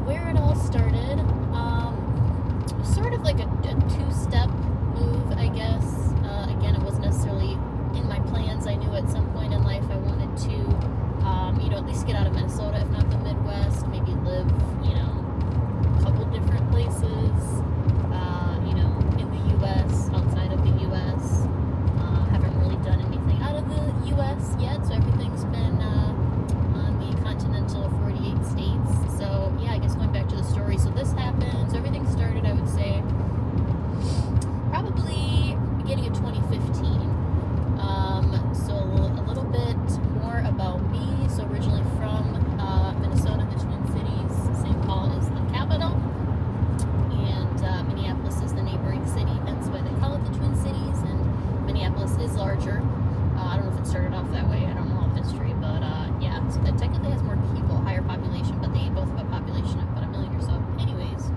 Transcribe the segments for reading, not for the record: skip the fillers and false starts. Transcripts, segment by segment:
where it all started, sort of like a two-step move, I guess. Again, it wasn't necessarily in my plans. I knew at some point in life I wanted to, at least get out of Minnesota, if not the Midwest, maybe live, a couple different places, in the U.S., outside of the U.S. Haven't really done anything out of the U.S. yet, so everything's been on the continental 48 states. So, yeah, I guess going back to the story. So this happened. So everything started, I would say, probably beginning of 2015. So a little bit more about me. So originally from Minnesota, the Twin Cities. St. Paul is the capital, and Minneapolis is the neighboring city. Hence why they call it the Twin Cities. And Minneapolis is larger. I don't know if it started off that way. I don't know all the history, but yeah. So it technically has more people, higher population, but they both have a population of about 1 million or so. Anyways,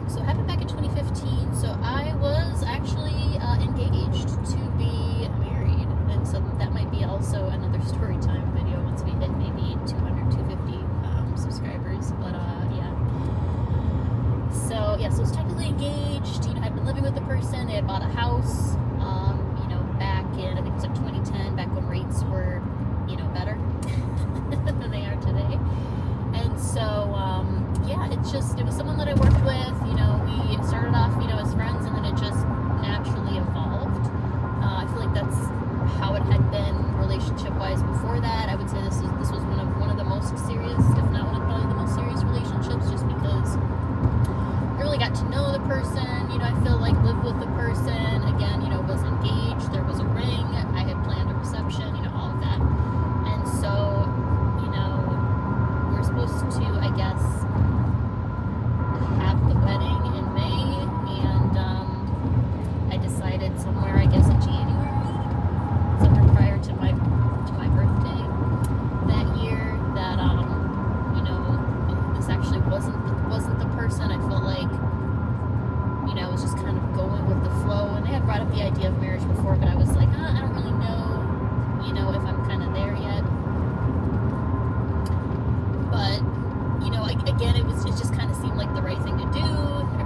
so it happened back in 2015. So I was actually engaged to be married, and so that might be also another story time video once we hit maybe 200, 250 subscribers. But yeah. So yeah, so I was technically engaged. I'd been living with the person. They had bought a house. Back in, I think it was like 2010, back when rates were, better than they are today. And so, yeah, it was someone that I worked with. We started off, as friends, and then it just naturally evolved. I feel like that's how it had been relationship-wise before that. I would say this was one of the most serious, if not probably the most serious relationships, just because I really got to know the person. I feel like lived with the person. Again, was engaged. There was a ring. I had planned a reception. All of that. And so, we were supposed to, I guess, have the wedding in May, and I decided somewhere, I guess, in January, somewhere prior to my birthday that year, that this actually wasn't the person. I felt like I was just kind of going with the flow, and they had brought up the idea of marriage before, but I was like, I don't really know, if I'm kind of there yet. But, again, it just kind of seemed like the right thing to do.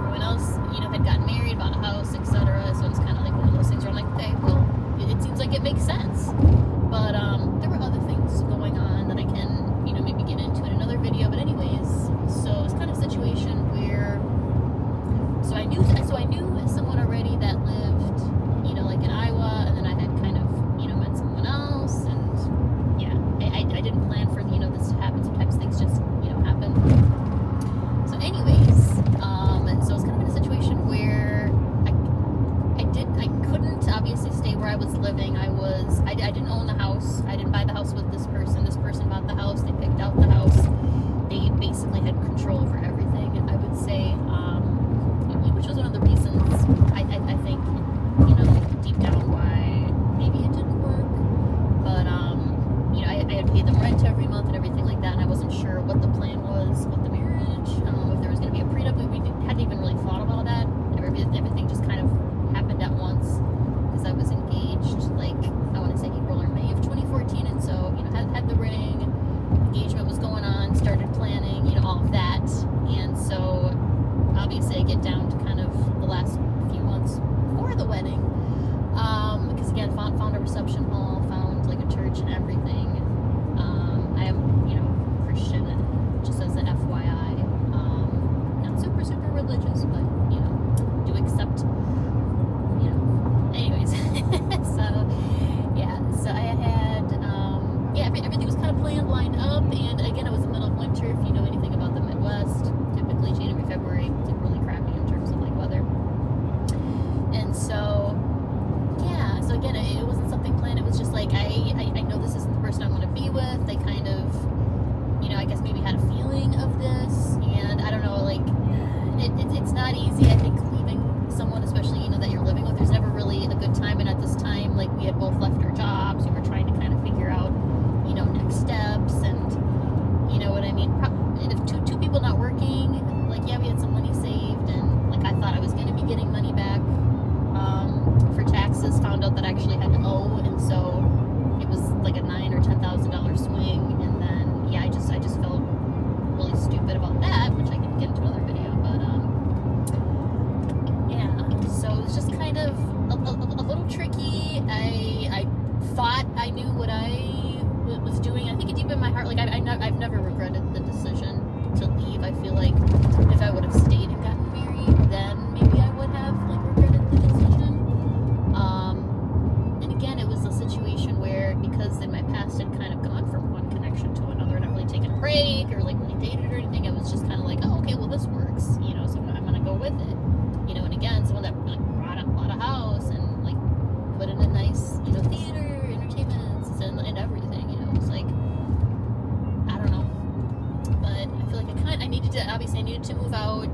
feel like I needed to, obviously I needed to move out.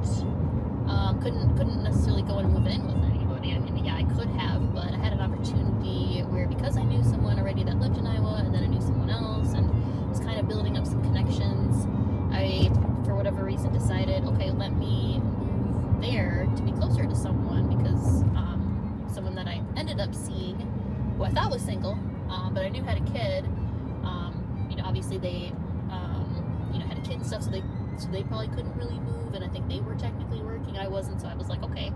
Couldn't necessarily go and move in with anybody. I mean, yeah, I could have, but I had an opportunity where, because I knew someone already that lived in Iowa, and then I knew someone else, and was kind of building up some connections, I, for whatever reason, decided, okay, let me move there to be closer to someone, because someone that I ended up seeing, who I thought was single, but I knew had a kid, obviously they, had a kid and stuff, so they probably couldn't really move, and I think they were technically working. I wasn't, so I was like, okay,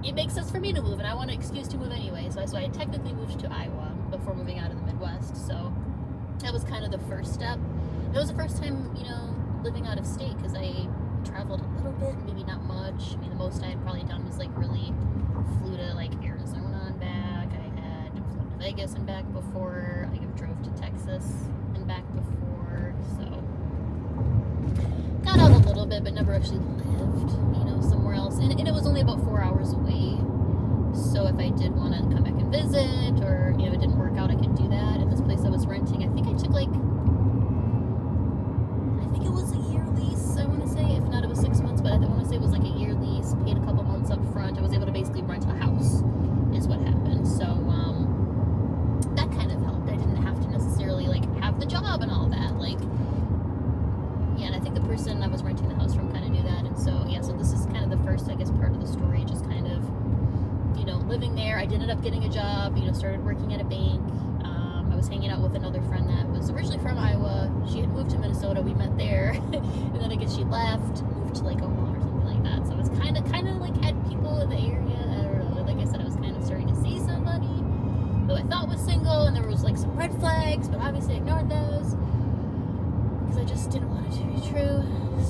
it makes sense for me to move, and I want an excuse to move anyway, so I technically moved to Iowa before moving out of the Midwest, so that was kind of the first step. It was the first time, living out of state, because I traveled a little bit, maybe not much. I mean, the most I had probably done was, really flew to, Arizona and back. I had flown to Vegas and back before. I drove to Texas and back before, so got out a little bit, but never actually lived, somewhere else. And it was only about 4 hours away. So if I did want to come back and visit, or, it didn't work out, I could do that. And this place I was renting, I think I took it was a year lease, I want to say. If not, it was 6 months, but I want to say it was a year lease, paid a couple months up front. I was able to basically rent a house, is what happened. So, that kind of helped. I didn't have to necessarily, have the job and all that. And I think the person I was renting the house from kind of knew that, and so this is kind of the first, I guess, part of the story, just kind of, living there. I did end up getting a job, started working at a bank. I was hanging out with another friend that was originally from Iowa. She had moved to Minnesota. We met there, and then I guess she left, moved to Omaha or something like that. So I was kind of had people in the area. I don't know. Like I said, I was kind of starting to see somebody who I thought was single, and there was some red flags, but obviously I ignored those because I just didn't want it to be true.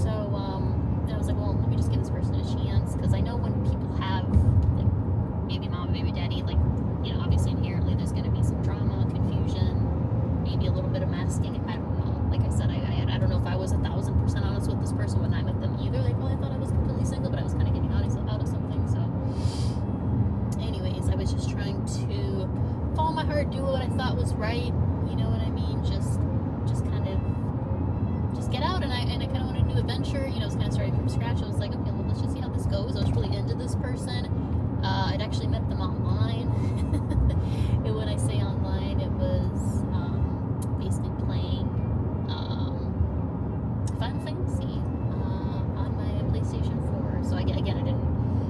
So I was like, well, let me just give this person a chance, because I know when people have baby mama, baby daddy, obviously inherently there's going to be some drama, confusion, maybe a little bit of masking. I don't know. Like I said, I don't know if I was 1,000% honest with this person when I met them either. They probably thought I was completely single, but I was kind of getting out of something. So anyways, I was just trying to follow my heart, do what I thought was right, you know what I mean, just kind of get out, and I kind of wanted a new adventure, it was kind of starting from scratch. I was like, okay, well, let's just see how this goes. I was really into this person. I'd actually met them online. And when I say online, it was basically playing Final Fantasy on my PlayStation 4. So it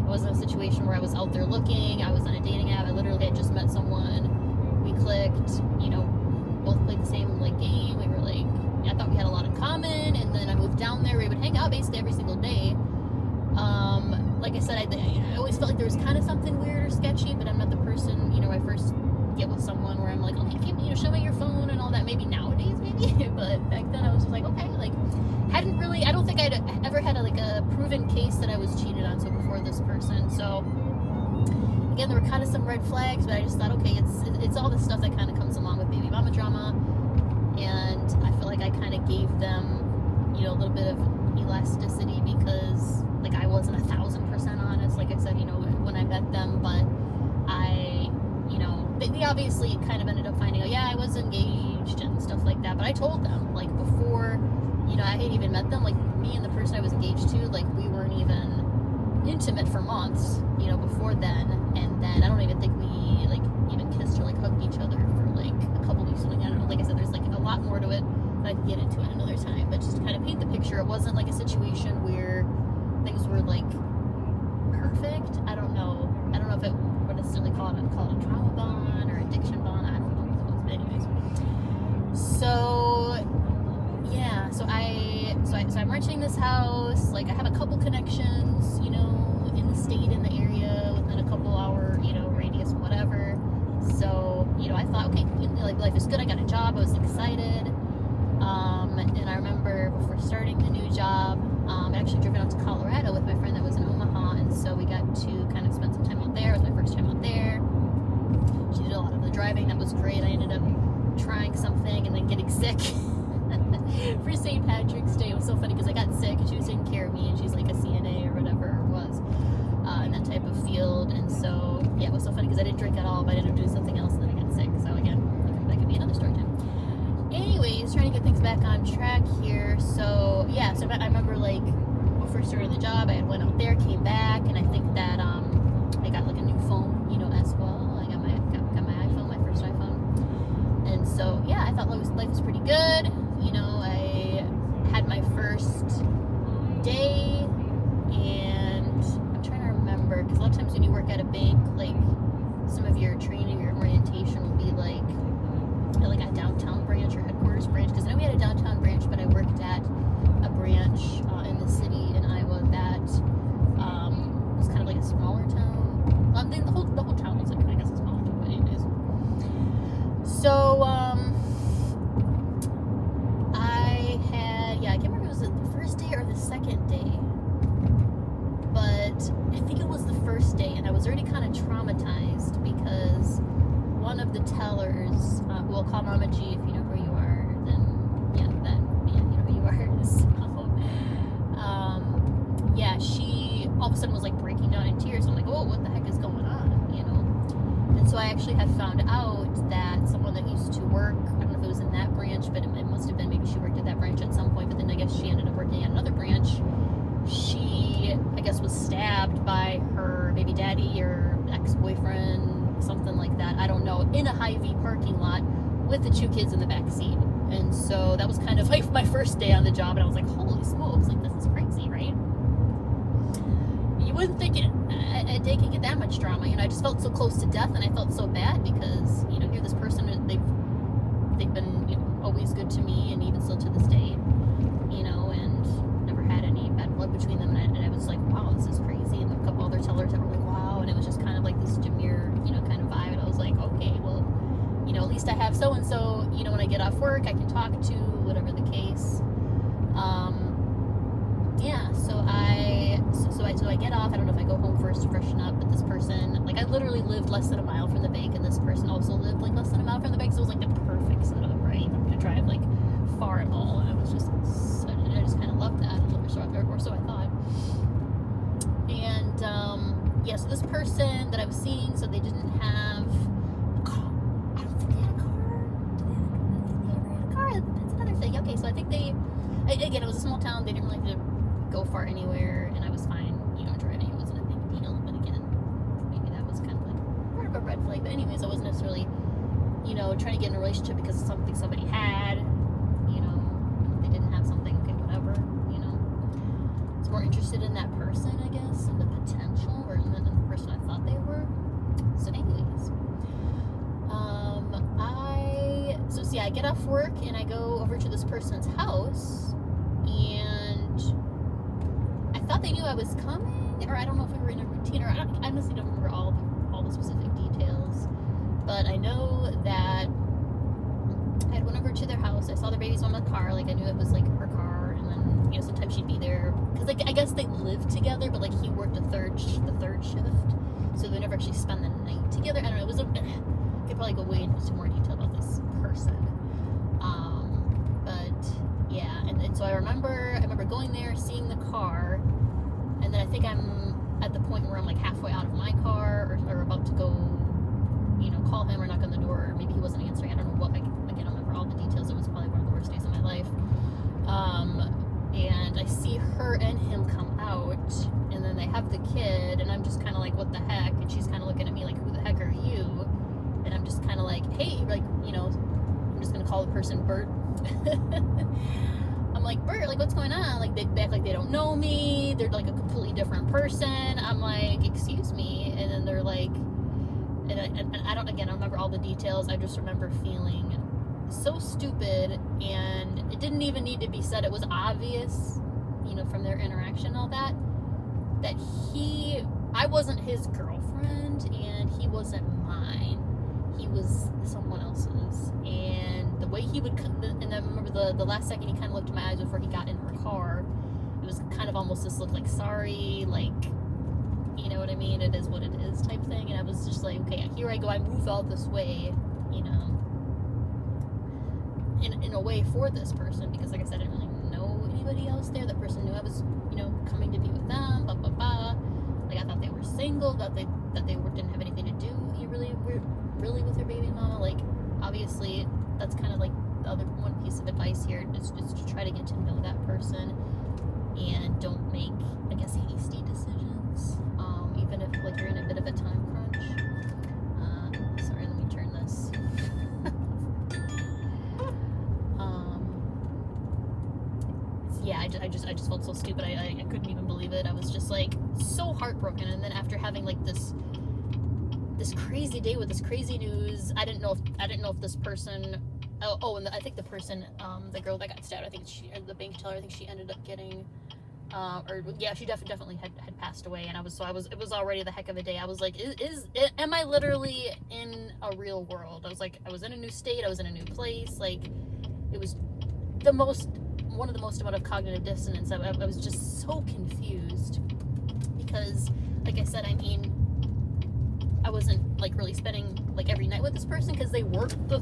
wasn't a situation where I was out there looking. I was on a dating app. I literally had just met someone. We clicked, both played the same game. We were I thought we had a lot in common, and then I moved down there. We would hang out basically every single day. Like I said, I always felt like there was kind of something weird or sketchy, but I'm not the person, I first get with someone where I'm like, okay, show me your phone and all that. Maybe nowadays, but back then I was just like, okay, hadn't really, I don't think I'd ever had a proven case that I was cheated on, so before this person. So again, there were kind of some red flags, but I just thought, okay, it's all the stuff that kind of comes along with baby mama drama, and I feel like I kind of gave them, a little bit of elasticity, because I wasn't 1,000% honest, like I said, when I met them, but they obviously kind of ended up finding out, yeah, I was engaged and stuff like that, but I told them, before, I had even met them, me and the person I was engaged to, we weren't even intimate for months, before then, and then I don't even think we, even kissed or, hugged each other for, a couple weeks, something, I don't know, like I said, there's, a lot more to it, that I can get into it another time, but just to kind of paint the picture, it wasn't, a situation where things were, perfect. I don't know if it would necessarily call it a trauma bond or addiction bond. I don't know what it was, but anyways. So yeah, so I'm renting this house. I have a couple connections, in the state, in the area, within a couple hour, radius, whatever. So, I thought, okay, life is good. I got a job. I was excited. And I remember before starting the new job, I actually driven out to Colorado with my friend that was in Omaha, and so we got to kind of spend some time out there. It was my first time out there. She did a lot of the driving. That was great. I ended up trying something and then getting sick for St. Patrick's Day. It was so funny because I got sick and she was taking care of me, and she's a CNA or whatever it was, in that type of field. And so, yeah, it was so funny because I didn't drink at all, but I ended up doing something else and then I got sick. So again, that could be another story time. Anyways, trying to get things back on track here. So yeah, so I remember first started the job, I had went out there, came back, and I think that I got like a new phone, you know, as well. I got my iPhone, my first iPhone. And so, yeah, I thought life was pretty good. You know, I had my first day, and I'm trying to remember, because a lot of times when you work at a bank, like, some of your training, your orientation will be like a downtown branch or headquarters branch, because I know we had a downtown branch, but I worked at a branch in the city in Iowa that was kind of like a smaller town. The whole town was like, I guess, a smaller town, but anyways. So, I can't remember if it was the first day or the second day, but I think it was the first day, and I was already kind of traumatized because one of the tellers, who we'll call Mama G, if you know who you are, then you know who you are. So, she all of a sudden was like breaking down in tears. I'm like, oh, what the heck is going on, you know? And so I actually had found out that someone that used to work, I don't know if it was in that branch, but it must have been, maybe she worked at that branch at some point, but then I guess she ended up working at another branch. She, I guess, was stabbed by her baby daddy or ex-boyfriend, something like that, I don't know, in a Hy-Vee parking lot with the 2 kids in the back seat. And so that was kind of like my first day on the job, and I was like, holy smokes, like, this is crazy, right? You wouldn't think a day could get that much drama. You know, I just felt so close to death, and I felt so bad because, you know, here this person, they've been, you know, always good to me, and even still to this day, you know, and never had any bad blood between them, and I was like, wow, this is crazy. And a couple other tellers that were like, wow, and it was just kind of like this demure, you know, kind of vibe, and I was like, okay, well, you know, at least I have so-and-so, you know, when I get off work, I can talk to, whatever the case. So I get off. I don't know if I go home first to freshen up, but this person, like, I literally lived less than a mile from the bank, and this person also lived like less than a mile from the bank, so it was like the perfect setup, right? To drive like far at all, and I just kind of loved that, or so I thought. And so this person that I was seeing, so they didn't have a car. I don't think they had a car. Did they ever had a car? That's another thing. Okay, so I think again, it was a small town. They didn't really have to go far anywhere, and I was fine, you know, driving. It wasn't a big deal, but again, maybe that was kind of like part of a red flag. But anyways, I wasn't necessarily, you know, trying to get in a relationship because of something somebody had, you know. If they didn't have something, okay, whatever, you know. I was more interested in that person, I guess, and the potential, or than the person I thought they were. So anyways, I get off work and I go over to this person's house, and I thought they knew I was coming, or I don't know if we were in a routine, or I honestly don't remember all the specific details, but I know that I had went over to their house. I saw their babies on the car, like I knew it was like her car, and then, you know, sometimes she'd be there because, like, I guess they lived together, but like he worked the third shift, so they never actually spend the night together. I don't know. I could probably go way into more detail about this person. But yeah, and so I remember going there, seeing the car, and then I think I'm at the point where I'm like halfway out of my car, or about to go, you know, call him or knock on the door, or maybe he wasn't answering. I don't know what. I don't remember all the details. It was probably one of the worst days of my life. And I see her and him come out, and then they have the kid, and I'm just kind of like, what the heck? And she's kind of looking at me like, who the heck are you? And I'm just kind of like, hey, like, you know, I'm just gonna call the person Bert. I'm like, Bert, like, what's going on? Like, they act like they don't know me. They're like a completely different person. I'm like, excuse me. And then they're like, and I don't remember all the details. I just remember feeling so stupid, and it didn't even need to be said. It was obvious, you know, from their interaction and all that I wasn't his girlfriend, and he wasn't mine. He was someone else's. And the way he would, and I remember the last second he kind of looked in my eyes before he got in her car, it was kind of almost this look like, sorry, like, you know what I mean, it is what it is type thing. And I was just like, okay, here I go, I move all this way, you know, in a way for this person, because like I said, I didn't really know anybody else there. That person knew I was, you know, coming to be with them, blah blah blah. Like, I thought they were single, that they didn't have anything to do really with their baby mama. Like, obviously that's kind of like the other one piece of advice here, is to try to get to know that person, and don't make just felt so stupid. I couldn't even believe it. I was just like so heartbroken. And then after having like this crazy day with this crazy news, I didn't know if this person, and I think the person, the girl that got stabbed, I think the bank teller, I think she ended up getting, she definitely had passed away. And it was already the heck of a day. I was like, am I literally in a real world? I was like, I was in a new state, I was in a new place. Like, it was one of the most amount of cognitive dissonance. I was just so confused because, like I said, I mean, I wasn't like really spending like every night with this person because they worked the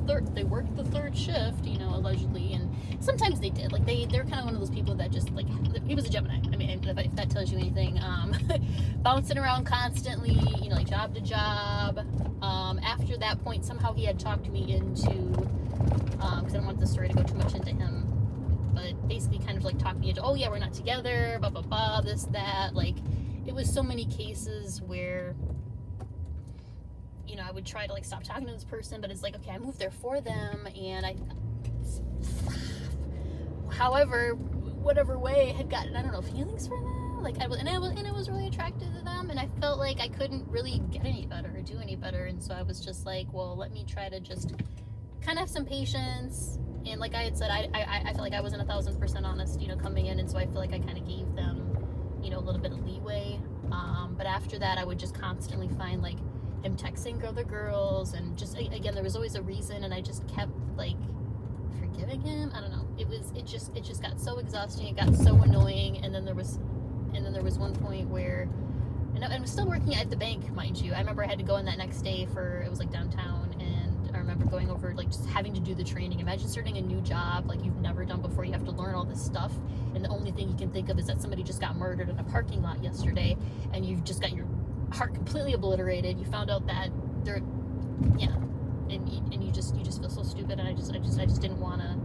third shift, you know, allegedly, and sometimes they did. Like they're kind of one of those people that just like, he was a Gemini. I mean, if that tells you anything, bouncing around constantly, you know, like job to job. After that point, somehow he had talked me into, because I don't want the story to go too much into him, but basically kind of like talked me into, oh yeah, we're not together, blah blah blah, this that. Like, it was so many cases where, you know, I would try to like stop talking to this person, but it's like, okay, I moved there for them, and however, whatever way, had gotten, I don't know, feelings for them. Like I was really attracted to them, and I felt like I couldn't really get any better or do any better, and so I was just like, well, let me try to just kind of have some patience. And like I had said, I feel like I wasn't 1,000% honest, you know, coming in, and so I feel like I kind of gave them, you know, a little bit of leeway. But after that, I would just constantly find like him texting other girls, and just, again, there was always a reason, and I just kept like forgiving him. I don't know. It just got so exhausting. It got so annoying. And then there was one point where, and I was still working at the bank, mind you. I remember I had to go in that next day it was like downtown, and I remember going over, like, just having to do the training. Imagine starting a new job like you've never done before. You have to learn all this stuff, and the only thing you can think of is that somebody just got murdered in a parking lot yesterday, and you've just got your heart completely obliterated. You found out that and you just feel so stupid, and I just didn't want to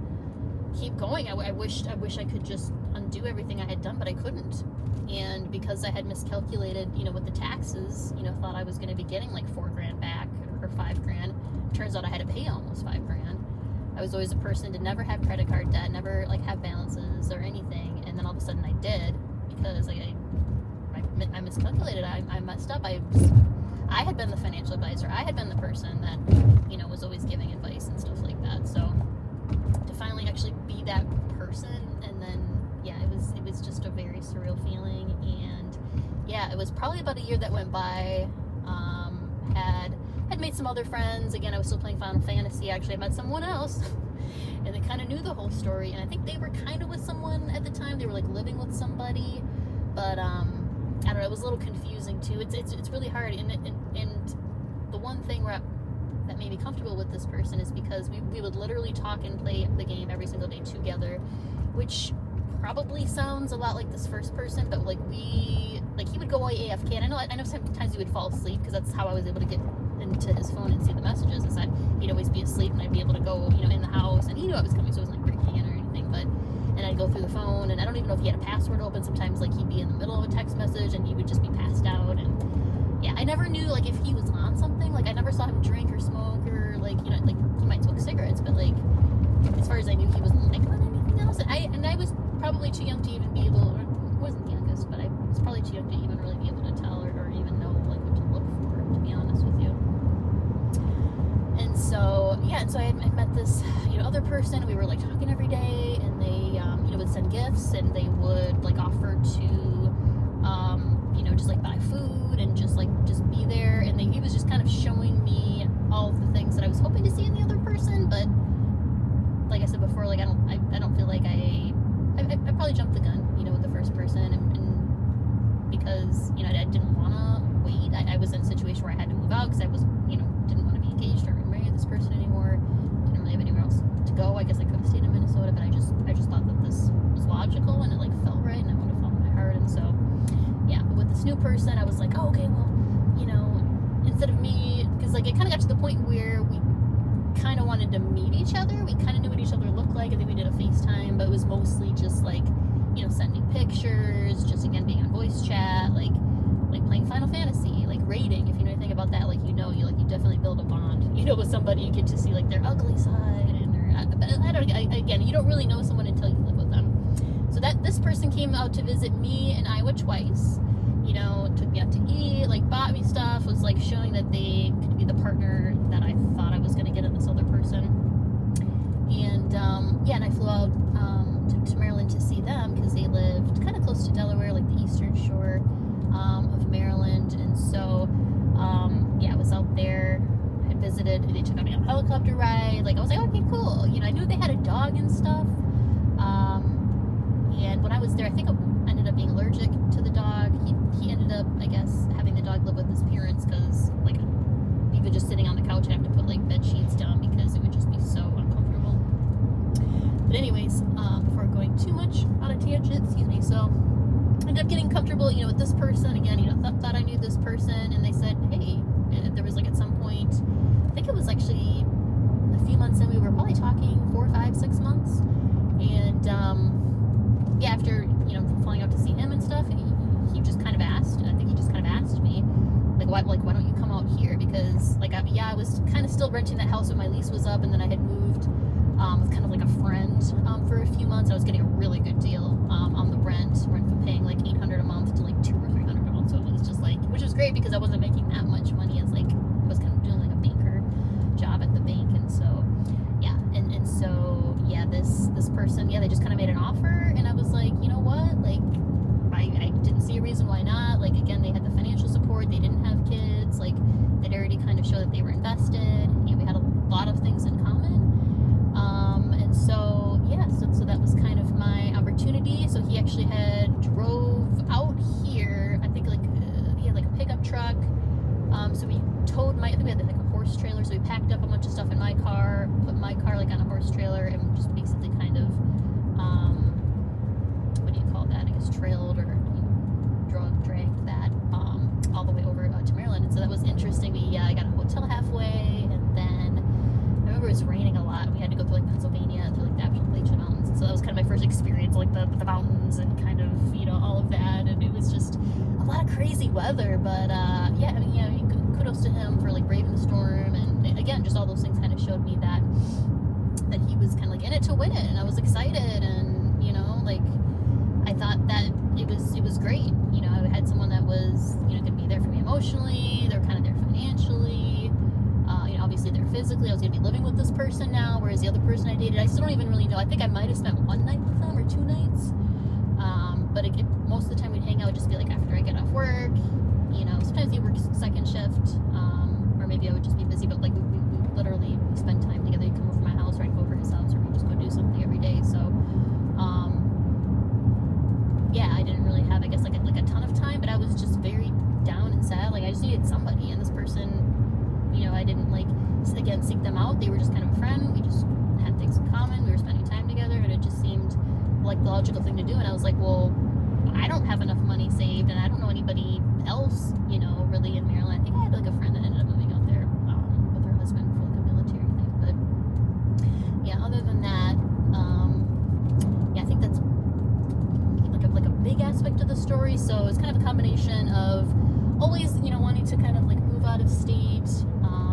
keep going. I wished I could just undo everything I had done, but I couldn't. And because I had miscalculated, you know, with the taxes, you know, thought I was going to be getting like $4,000 back or $5,000. Turns out I had to pay almost $5,000. I was always a person to never have credit card debt, never like have balances or anything, and then all of a sudden I did, because like I miscalculated. I messed up. I had been the financial advisor. I had been the person that, you know, was always giving advice and stuff like that. So to finally actually be that person, and then it was just a very surreal feeling. And yeah, it was probably about a year that went by. Had made some other friends. Again, I was still playing Final Fantasy. Actually, I met someone else, and they kind of knew the whole story. And I think they were kind of with someone at the time. They were like living with somebody, but I don't know. It was a little confusing too. It's really hard. And the one thing that made me comfortable with this person is because we would literally talk and play the game every single day together, which probably sounds a lot like this first person, but like he would go AFK, and I know sometimes he would fall asleep, because that's how I was able to get into his phone and see the messages, is that he'd always be asleep, and I'd be able to go, you know, in the house, and he knew I was coming, so it wasn't like breaking in or anything, and I'd go through the phone, and I don't even know if he had a password open. Sometimes like he'd be in the middle of a text message and he would just be passed out, and yeah, I never knew like if he was on something. Like I never saw him drink or smoke, or like, you know, like he might smoke cigarettes, but like as far as I knew, he wasn't like on anything else. And I was probably too young to even be able, or wasn't the youngest, but I was probably too young to even really be able to tell or even know like what to look for, to be honest with you. And so I had met this, you know, other person. We were like talking every day, and they you know, would send gifts, and they would like offer to you know, just like buy food and just be there. And he was just kind of showing me all of the things that I was hoping to see in the other person, but like I said before, like I don't feel like I probably jumped the gun, you know, with the first person, and because, you know, I didn't want to wait. I was in a situation where I had to move out because I was, you know, didn't want to be engaged or marry this person anymore. Didn't really have anywhere else to go. I guess I could have stayed in Minnesota, but I just thought that this was logical, and it like felt right, and I wanted to follow my heart. And so yeah, but with this new person, I was like, oh, okay, well, you know, instead of me, because like it kind of got to the point where we kind of wanted to meet each other. We kind of knew what each other looked like. I think we did a FaceTime, but it was mostly just like, you know, sending pictures, just again being on voice chat, like playing Final Fantasy, like raiding. If you know anything about that, like, you know, you definitely build a bond, you know, with somebody. You get to see like their ugly side, and but I don't, again, you don't really know someone until you live with them. So that this person came out to visit me in Iowa twice. You know, took me out to eat, like bought me stuff, was like showing that they could be the partner that I thought I was going to get in this other person. And and I flew out to Maryland to see them because they lived kind of close to Delaware, like the eastern shore of Maryland. And so I was out there. I visited. They took me on a helicopter ride. Like I was like, okay, cool. You know, I knew they had a dog and stuff. And when I was there, I think I ended up being allergic to the dog. He ended up, I guess, having the dog live with his parents because, like, even just sitting on the couch, I'd have to put, like, bed sheets down because it would just be so uncomfortable. But anyways, before going too much on a tangent, excuse me, so I ended up getting comfortable, you know, with this person. Again, you know, thought I knew this person, and they said, hey, there was, like, at some point, I think it was actually a few months in, we were probably talking 4, 5, 6 months, and, after, you know, flying out to see him and stuff, he just kind of asked, and I think he just kind of asked me, why don't you come out here? Because, like, I was kind of still renting that house when my lease was up, and then I had moved with kind of like a friend for a few months. I was getting a really good deal on the rent. Went from paying like $800 a month to like $200 or $300 a month, so it was just like, which was great because I wasn't making that much money as like, I was kind of doing like a banker job at the bank, and so, this person, they just kind of made an offer, and I was like, you know what, like, I didn't see a reason why not. Like, again, they had the financial support, they didn't have kids, like, they'd already kind of showed that they were invested, and we had a lot of things in common, and so, so that was kind of my opportunity. So he actually had drove out here, I think, like, he had like a pickup truck, so we towed I think we had like a horse trailer, so we packed up a bunch of stuff in my car, put my car like on a horse trailer, and just basically kind of, what do you call that, I guess, trailed or dragged that all the way over to Maryland. And so that was interesting. I got a hotel halfway, and then I remember it was raining a lot. We had to go through like Pennsylvania, through like the Appalachian Mountains, and so that was kind of my first experience, like the mountains and kind of, you know, all of that, and it was just a lot of crazy weather, but kudos to him for like braving the storm, and again, just all those things kind of showed me that he was kind of like in it to win it, and I was excited, and, you know, like, I thought that it was great. You know, I had someone that was, you know, going to be there for me emotionally, they're kind of there financially, you know, obviously they're physically. I was going to be living with this person now, whereas the other person I dated, I still don't even really know. I think I might have spent one night with them or 2 nights, but most of the time we'd hang out, just be like after I get off work, you know, sometimes he works second shift, or maybe I would just be busy, but like we literally spend time together. He'd come over to my house, or I'd go over to his house, or we'd just go do something every day. So I didn't really have, I guess, like a ton of time, but I was just very down and sad. Like, I just needed somebody, and this person, you know, I didn't, like, again, seek them out. They were just kind of a friend. We just had things in common. We were spending time together, and it just seemed like the logical thing to do. And I was like, well, I don't have enough money saved, and I don't know anybody else, you know, really in Maryland. I think I had like a friend that ended up moving out there with her husband for like a military thing. But other than that, I think that's like a big aspect of the story. So it's kind of a combination of always, you know, wanting to kind of like move out of state,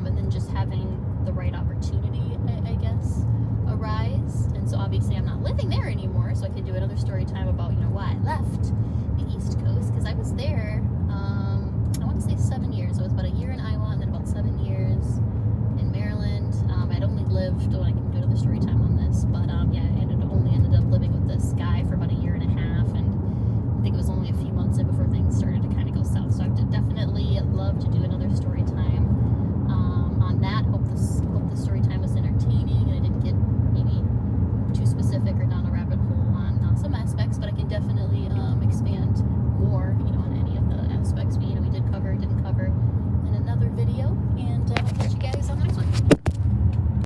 and then just having the right opportunity, I guess, arise. And so obviously I'm not living there anymore, so I could do another story time about, you know, why I left.